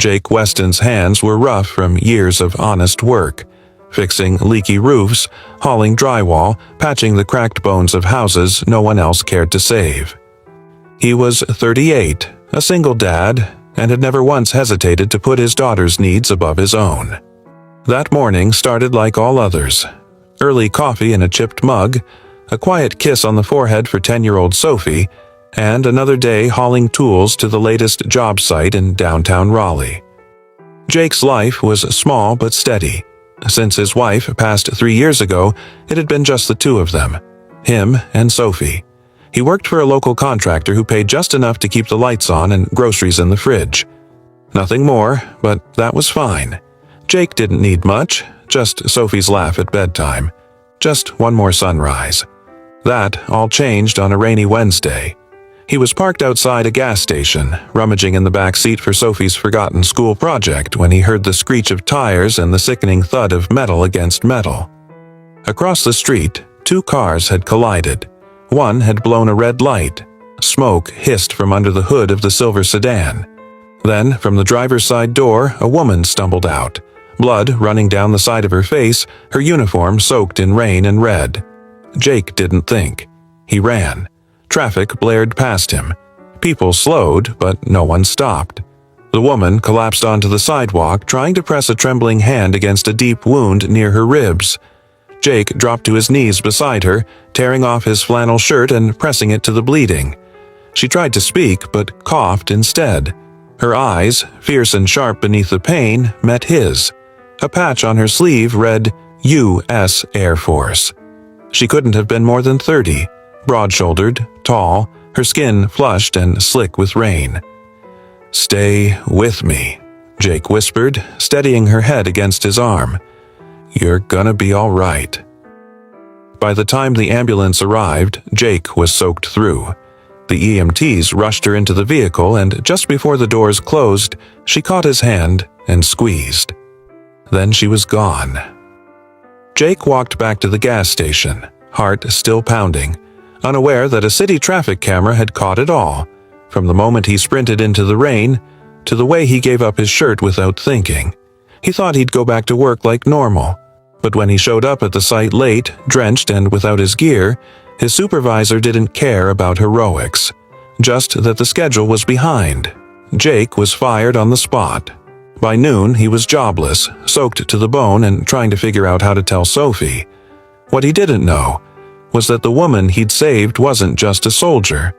Jake Weston's hands were rough from years of honest work, fixing leaky roofs, hauling drywall, patching the cracked bones of houses no one else cared to save. He was 38, a single dad, and had never once hesitated to put his daughter's needs above his own. That morning started like all others. Early coffee in a chipped mug, a quiet kiss on the forehead for 10-year-old Sophie, and another day hauling tools to the latest job site in downtown Raleigh. Jake's life was small but steady. Since his wife passed 3 years ago, it had been just the two of them, him and Sophie. He worked for a local contractor who paid just enough to keep the lights on and groceries in the fridge. Nothing more, but that was fine. Jake didn't need much, just Sophie's laugh at bedtime. Just one more sunrise. That all changed on a rainy Wednesday. He was parked outside a gas station, rummaging in the back seat for Sophie's forgotten school project when he heard the screech of tires and the sickening thud of metal against metal. Across the street, 2 cars had collided. One had blown a red light. Smoke hissed from under the hood of the silver sedan. Then, from the driver's side door, a woman stumbled out, blood running down the side of her face, her uniform soaked in rain and red. Jake didn't think. He ran. Traffic blared past him. People slowed, but no one stopped. The woman collapsed onto the sidewalk, trying to press a trembling hand against a deep wound near her ribs. Jake dropped to his knees beside her, tearing off his flannel shirt and pressing it to the bleeding. She tried to speak, but coughed instead. Her eyes, fierce and sharp beneath the pain, met his. A patch on her sleeve read, U.S. Air Force. She couldn't have been more than 30, broad-shouldered, tall, her skin flushed and slick with rain. "Stay with me," Jake whispered, steadying her head against his arm. "You're gonna be all right." By the time the ambulance arrived, Jake was soaked through. The EMTs rushed her into the vehicle, and just before the doors closed, she caught his hand and squeezed. Then she was gone. Jake walked back to the gas station, heart still pounding, unaware that a city traffic camera had caught it all, from the moment he sprinted into the rain to the way he gave up his shirt without thinking. He thought he'd go back to work like normal, but when he showed up at the site late, drenched and without his gear, his supervisor didn't care about heroics, just that the schedule was behind. Jake was fired on the spot. By noon, he was jobless, soaked to the bone and trying to figure out how to tell Sophie. What he didn't know was that the woman he'd saved wasn't just a soldier.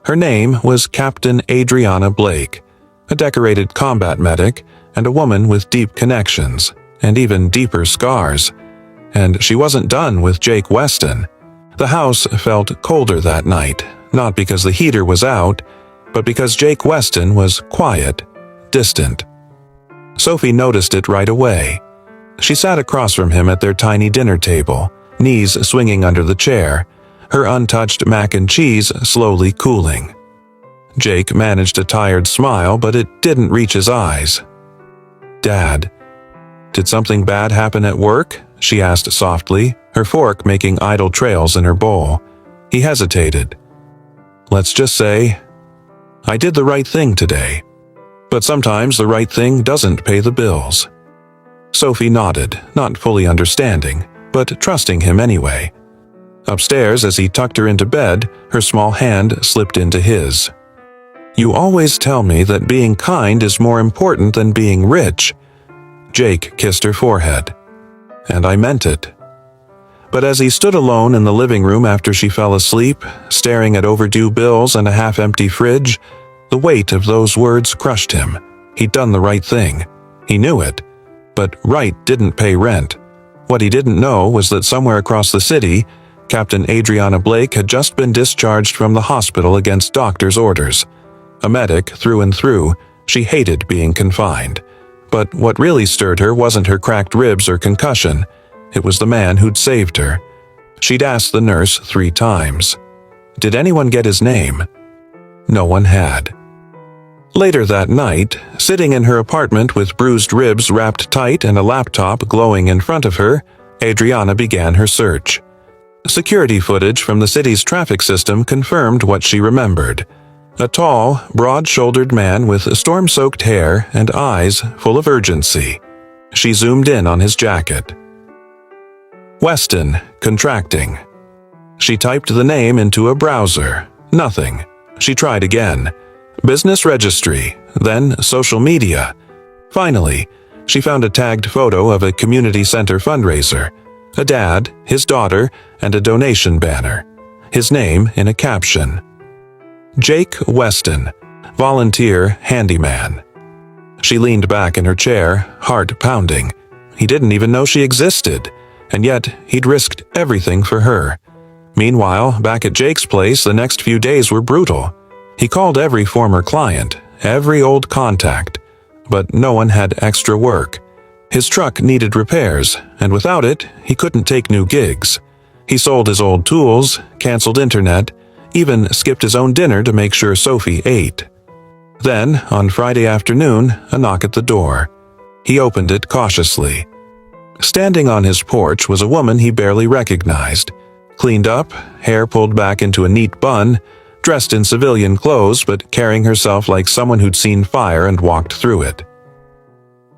Her name was Captain Adriana Blake, a decorated combat medic and a woman with deep connections, and even deeper scars. And she wasn't done with Jake Weston. The house felt colder that night, not because the heater was out, but because Jake Weston was quiet, distant. Sophie noticed it right away. She sat across from him at their tiny dinner table, knees swinging under the chair, her untouched mac and cheese slowly cooling. Jake managed a tired smile, but it didn't reach his eyes. "Dad, did something bad happen at work?" she asked softly, her fork making idle trails in her bowl. He hesitated. "Let's just say, I did the right thing today. But sometimes the right thing doesn't pay the bills." Sophie nodded, not fully understanding, but trusting him anyway. Upstairs, as he tucked her into bed, her small hand slipped into his. "You always tell me that being kind is more important than being rich." Jake kissed her forehead. "And I meant it." But as he stood alone in the living room after she fell asleep, staring at overdue bills and a half-empty fridge, the weight of those words crushed him. He'd done the right thing. He knew it. But right didn't pay rent. What he didn't know was that somewhere across the city, Captain Adriana Blake had just been discharged from the hospital against doctor's orders. A medic through and through, she hated being confined. But what really stirred her wasn't her cracked ribs or concussion. It was the man who'd saved her. She'd asked the nurse 3 times. Did anyone get his name? No one had. Later that night, sitting in her apartment with bruised ribs wrapped tight and a laptop glowing in front of her, Adriana began her search. Security footage from the city's traffic system confirmed what she remembered. A tall, broad-shouldered man with storm-soaked hair and eyes full of urgency. She zoomed in on his jacket. Weston, contracting. She typed the name into a browser. Nothing. She tried again. Business registry, then social media. Finally, she found a tagged photo of a community center fundraiser. A dad, his daughter, and a donation banner. His name in a caption. Jake Weston, volunteer handyman. She leaned back in her chair, heart pounding. He didn't even know she existed, and yet he'd risked everything for her. Meanwhile, back at Jake's place, the next few days were brutal. He called every former client, every old contact, but no one had extra work. His truck needed repairs, and without it, he couldn't take new gigs. He sold his old tools, canceled internet, even skipped his own dinner to make sure Sophie ate. Then, on Friday afternoon, a knock at the door. He opened it cautiously. Standing on his porch was a woman he barely recognized. Cleaned up, hair pulled back into a neat bun, dressed in civilian clothes but carrying herself like someone who'd seen fire and walked through it.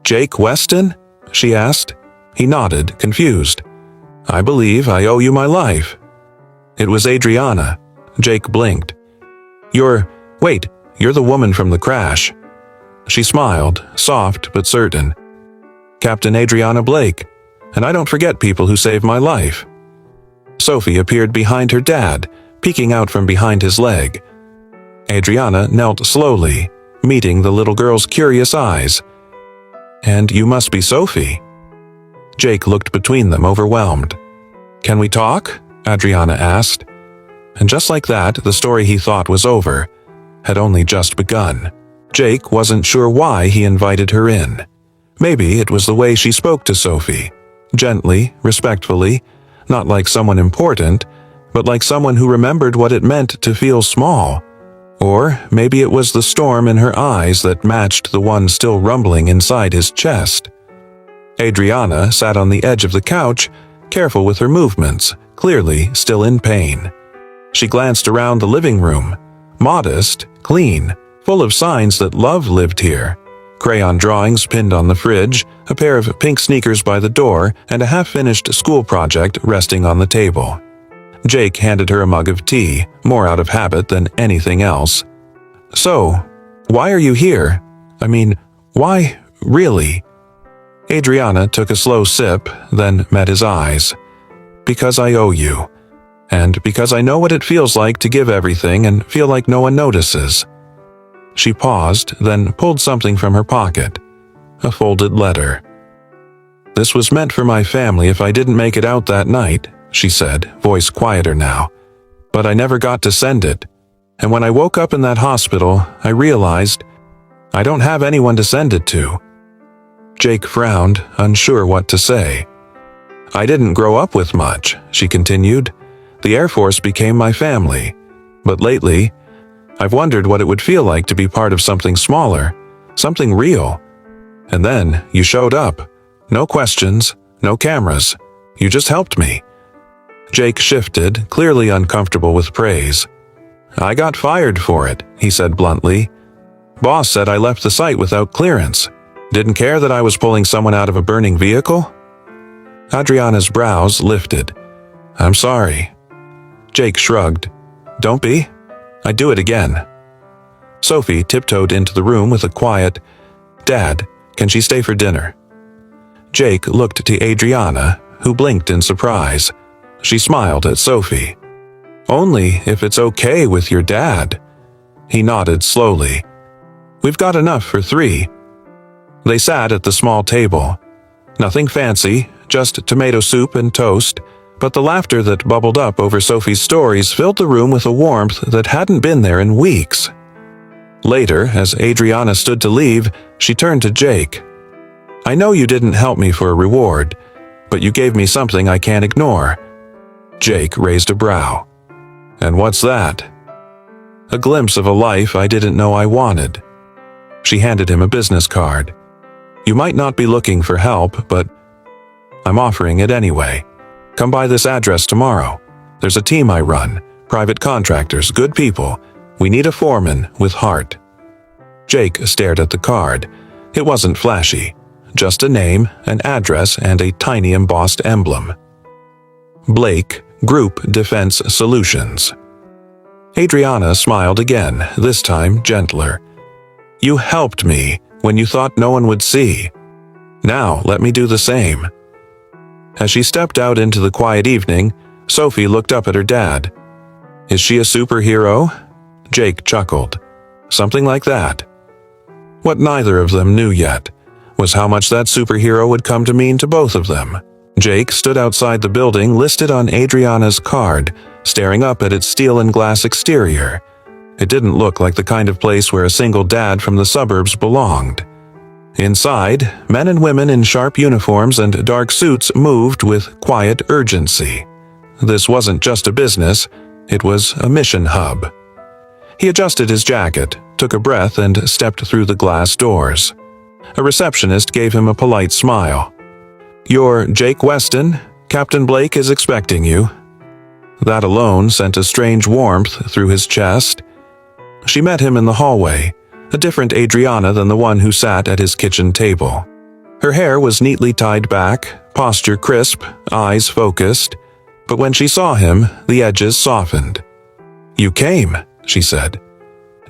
"Jake Weston?" she asked. He nodded, confused. "I believe I owe you my life." It was Adriana. Jake blinked. Wait, you're the woman from the crash." She smiled, soft but certain. "Captain Adriana Blake, and I don't forget people who saved my life." Sophie appeared behind her dad, peeking out from behind his leg. Adriana knelt slowly, meeting the little girl's curious eyes. "And you must be Sophie." Jake looked between them, overwhelmed. "Can we talk?" Adriana asked. And just like that, the story he thought was over had only just begun. Jake wasn't sure why he invited her in. Maybe it was the way she spoke to Sophie. Gently, respectfully, not like someone important, but like someone who remembered what it meant to feel small. Or maybe it was the storm in her eyes that matched the one still rumbling inside his chest. Adriana sat on the edge of the couch, careful with her movements, clearly still in pain. She glanced around the living room. Modest, clean, full of signs that love lived here. Crayon drawings pinned on the fridge, a pair of pink sneakers by the door, and a half-finished school project resting on the table. Jake handed her a mug of tea, more out of habit than anything else. "So, why are you here? I mean, why, really?" Adriana took a slow sip, then met his eyes. "Because I owe you. And because I know what it feels like to give everything and feel like no one notices." She paused, then pulled something from her pocket. A folded letter. "This was meant for my family if I didn't make it out that night," she said, voice quieter now. "But I never got to send it. And when I woke up in that hospital, I realized I don't have anyone to send it to." Jake frowned, unsure what to say. "I didn't grow up with much," she continued. "The Air Force became my family. But lately, I've wondered what it would feel like to be part of something smaller, something real. And then you showed up. No questions, no cameras. You just helped me." Jake shifted, clearly uncomfortable with praise. "I got fired for it," he said bluntly. "Boss said I left the site without clearance. Didn't care that I was pulling someone out of a burning vehicle?" Adriana's brows lifted. "I'm sorry." Jake shrugged. "Don't be. I'd do it again." Sophie tiptoed into the room with a quiet, "Dad, can she stay for dinner?" Jake looked to Adriana, who blinked in surprise. She smiled at Sophie. "Only if it's okay with your dad." He nodded slowly. "We've got enough for 3. They sat at the small table. Nothing fancy, just tomato soup and toast, but the laughter that bubbled up over Sophie's stories filled the room with a warmth that hadn't been there in weeks. Later, as Adriana stood to leave, she turned to Jake. "I know you didn't help me for a reward, but you gave me something I can't ignore." Jake raised a brow. "And what's that?" "A glimpse of a life I didn't know I wanted." She handed him a business card. "You might not be looking for help, but I'm offering it anyway. Come by this address tomorrow. There's a team I run, private contractors, good people. We need a foreman with heart." Jake stared at the card. It wasn't flashy, just a name, an address, and a tiny embossed emblem. Blake, Group Defense Solutions. Adriana smiled again, this time gentler. "You helped me when you thought no one would see. Now let me do the same." As she stepped out into the quiet evening, Sophie looked up at her dad. "Is she a superhero?" Jake chuckled. "Something like that." What neither of them knew yet was how much that superhero would come to mean to both of them. Jake stood outside the building listed on Adriana's card, staring up at its steel and glass exterior. It didn't look like the kind of place where a single dad from the suburbs belonged. Inside, men and women in sharp uniforms and dark suits moved with quiet urgency. This wasn't just a business, it was a mission hub. He adjusted his jacket, took a breath, and stepped through the glass doors. A receptionist gave him a polite smile. "You're Jake Weston. Captain Blake is expecting you." That alone sent a strange warmth through his chest. She met him in the hallway, a different Adriana than the one who sat at his kitchen table. Her hair was neatly tied back, posture crisp, eyes focused, but when she saw him, the edges softened. "You came," she said.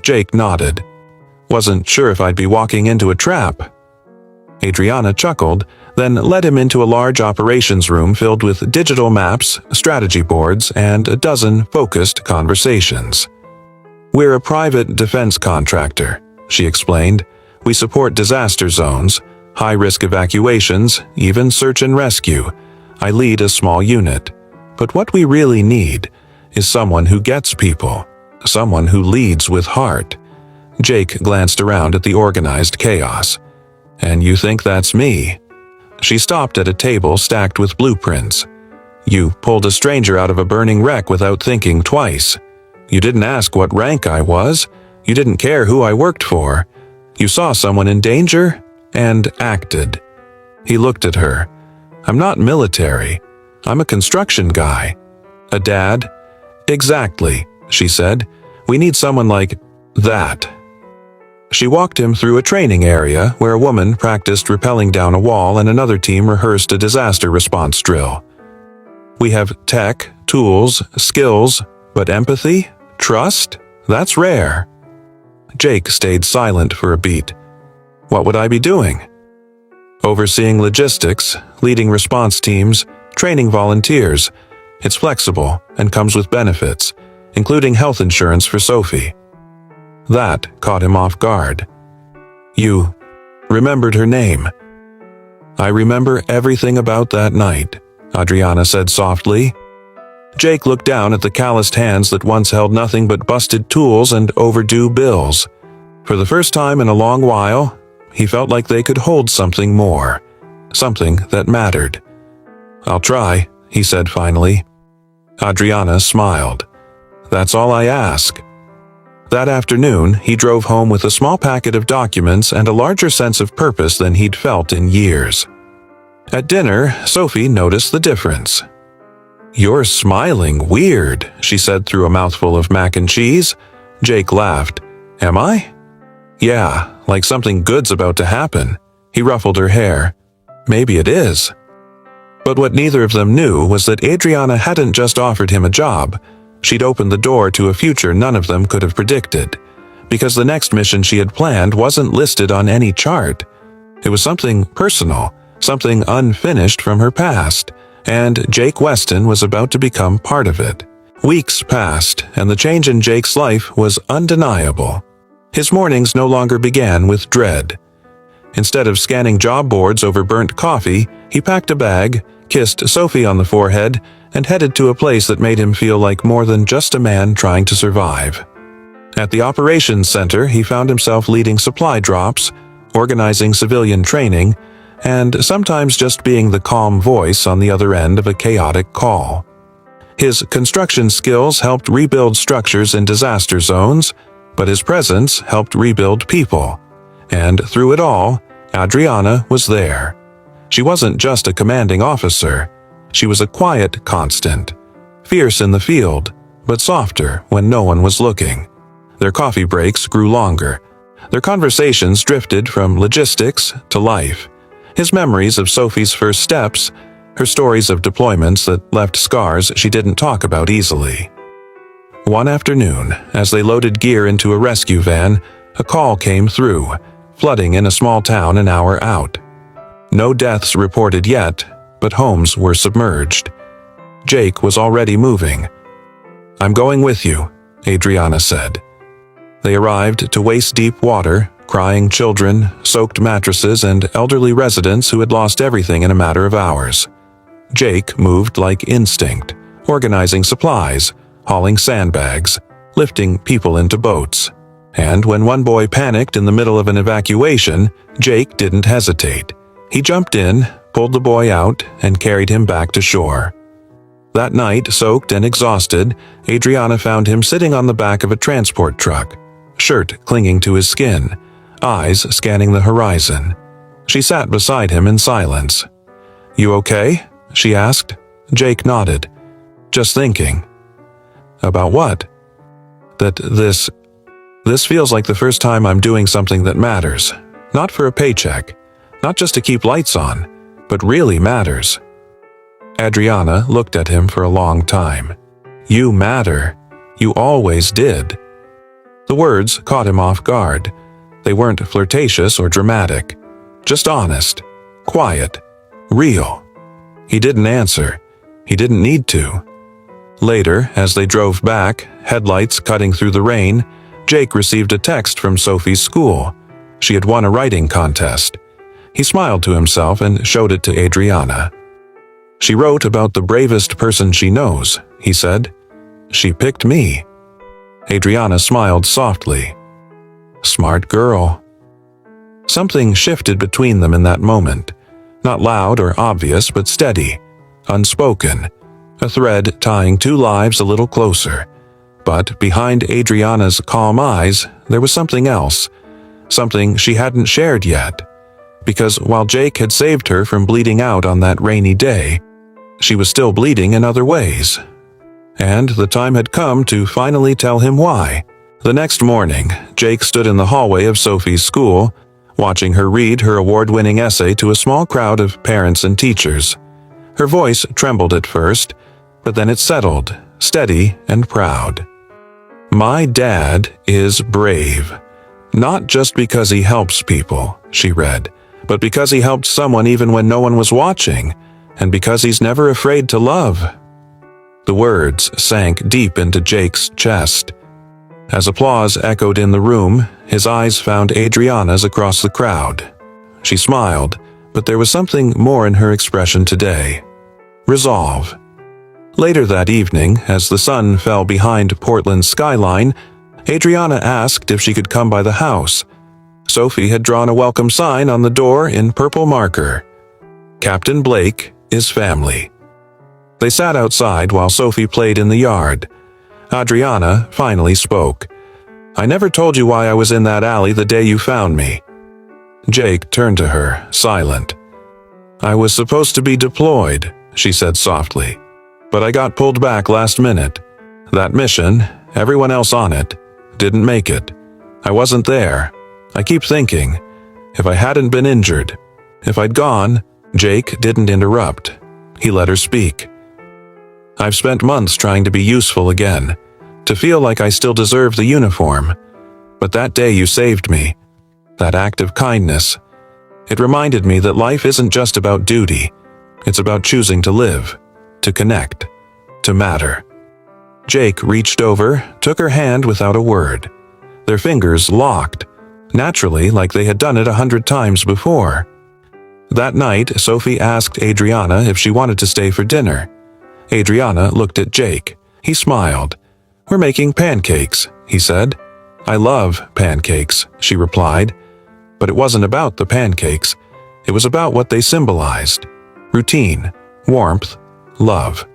Jake nodded. "Wasn't sure if I'd be walking into a trap." Adriana chuckled, then led him into a large operations room filled with digital maps, strategy boards, and a dozen focused conversations. "We're a private defense contractor," she explained. "We support disaster zones, high-risk evacuations, even search and rescue. I lead a small unit. But what we really need is someone who gets people, someone who leads with heart." Jake glanced around at the organized chaos. "And you think that's me?" She stopped at a table stacked with blueprints. "You pulled a stranger out of a burning wreck without thinking twice. You didn't ask what rank I was. You didn't care who I worked for. You saw someone in danger and acted." He looked at her. "I'm not military. I'm a construction guy." "A dad?" "Exactly," she said. "We need someone like that." She walked him through a training area where a woman practiced rappelling down a wall and another team rehearsed a disaster response drill. "We have tech, tools, skills, but empathy, trust? That's rare." Jake stayed silent for a beat. "What would I be doing?" "Overseeing logistics, leading response teams, training volunteers. It's flexible and comes with benefits, including health insurance for Sophie." That caught him off guard. "You remembered her name?" "I remember everything about that night," Adriana said softly. Jake looked down at the calloused hands that once held nothing but busted tools and overdue bills. For the first time in a long while, he felt like they could hold something more, something that mattered. "I'll try," he said finally. Adriana smiled. "That's all I ask." That afternoon, he drove home with a small packet of documents and a larger sense of purpose than he'd felt in years. At dinner, Sophie noticed the difference. "You're smiling weird," she said through a mouthful of mac and cheese. Jake laughed. "Am I?" "Yeah, like something good's about to happen." He ruffled her hair. "Maybe it is." But what neither of them knew was that Adriana hadn't just offered him a job. She'd opened the door to a future none of them could have predicted, because the next mission she had planned wasn't listed on any chart. It was something personal, something unfinished from her past, and Jake Weston was about to become part of it. Weeks passed, and the change in Jake's life was undeniable. His mornings no longer began with dread. Instead of scanning job boards over burnt coffee, he packed a bag, kissed Sophie on the forehead, and headed to a place that made him feel like more than just a man trying to survive. At the operations center, he found himself leading supply drops, organizing civilian training, and sometimes just being the calm voice on the other end of a chaotic call. His construction skills helped rebuild structures in disaster zones, but his presence helped rebuild people. And through it all, Adriana was there. She wasn't just a commanding officer. She was a quiet constant, fierce in the field, but softer when no one was looking. Their coffee breaks grew longer. Their conversations drifted from logistics to life. His memories of Sophie's first steps, her stories of deployments that left scars she didn't talk about easily. One afternoon, as they loaded gear into a rescue van, a call came through, flooding in a small town an hour out. No deaths reported yet, but homes were submerged. Jake was already moving. "I'm going with you," Adriana said. They arrived to waist-deep water, crying children, soaked mattresses, and elderly residents who had lost everything in a matter of hours. Jake moved like instinct, organizing supplies, hauling sandbags, lifting people into boats. And when one boy panicked in the middle of an evacuation, Jake didn't hesitate. He jumped in, pulled the boy out, and carried him back to shore. That night, soaked and exhausted, Adriana found him sitting on the back of a transport truck, shirt clinging to his skin, eyes scanning the horizon. She sat beside him in silence. "You okay?" she asked. Jake nodded. "Just thinking." "About what?" "That this feels like the first time I'm doing something that matters. Not for a paycheck, not just to keep lights on, but really matters." Adriana looked at him for a long time. "You matter. You always did." The words caught him off guard. They weren't flirtatious or dramatic, just honest, quiet, real. He didn't answer. He didn't need to. Later, as they drove back, headlights cutting through the rain, Jake received a text from Sophie's school. She had won a writing contest. He smiled to himself and showed it to Adriana. "She wrote about the bravest person she knows," he said. "She picked me." Adriana smiled softly. "Smart girl." Something shifted between them in that moment. Not loud or obvious, but steady, unspoken. A thread tying two lives a little closer. But behind Adriana's calm eyes, there was something else. Something she hadn't shared yet. Because while Jake had saved her from bleeding out on that rainy day, she was still bleeding in other ways. And the time had come to finally tell him why. The next morning, Jake stood in the hallway of Sophie's school, watching her read her award-winning essay to a small crowd of parents and teachers. Her voice trembled at first, but then it settled, steady and proud. "My dad is brave. Not just because he helps people," she read, "but because he helped someone even when no one was watching, and because he's never afraid to love." The words sank deep into Jake's chest. As applause echoed in the room, his eyes found Adriana's across the crowd. She smiled, but there was something more in her expression today. Resolve. Later that evening, as the sun fell behind Portland's skyline, Adriana asked if she could come by the house. Sophie had drawn a welcome sign on the door in purple marker. "Captain Blake is family." They sat outside while Sophie played in the yard. Adriana finally spoke. "I never told you why I was in that alley the day you found me." Jake turned to her, silent. "I was supposed to be deployed," she said softly. "But I got pulled back last minute. That mission, everyone else on it, didn't make it. I wasn't there. I keep thinking, if I hadn't been injured, if I'd gone..." Jake didn't interrupt. He let her speak. "I've spent months trying to be useful again, to feel like I still deserve the uniform. But that day you saved me, that act of kindness, it reminded me that life isn't just about duty. It's about choosing to live, to connect, to matter." Jake reached over, took her hand without a word. Their fingers locked, naturally like they had done it 100 times before. That night, Sophie asked Adriana if she wanted to stay for dinner. Adriana looked at Jake. He smiled. "We're making pancakes," he said. "I love pancakes," she replied. But it wasn't about the pancakes. It was about what they symbolized. Routine, warmth, love,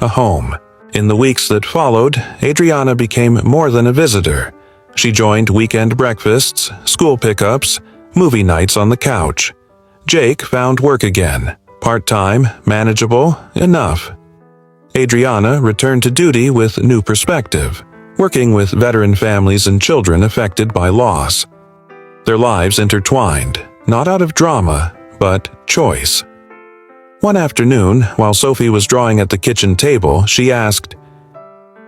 a home. In the weeks that followed, Adriana became more than a visitor. She joined weekend breakfasts, school pickups, movie nights on the couch. Jake found work again, part-time, manageable, enough. Adriana returned to duty with new perspective, working with veteran families and children affected by loss. Their lives intertwined, not out of drama, but choice. One afternoon, while Sophie was drawing at the kitchen table, she asked,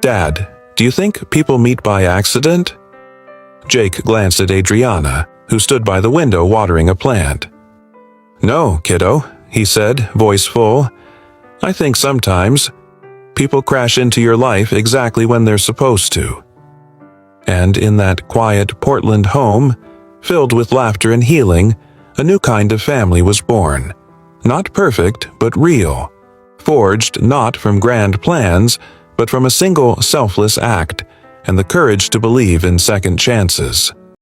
"Dad, do you think people meet by accident?" Jake glanced at Adriana, who stood by the window watering a plant. "No, kiddo," he said, voice full. "I think sometimes people crash into your life exactly when they're supposed to." And in that quiet Portland home, filled with laughter and healing, a new kind of family was born. Not perfect, but real. Forged not from grand plans, but from a single selfless act and the courage to believe in second chances.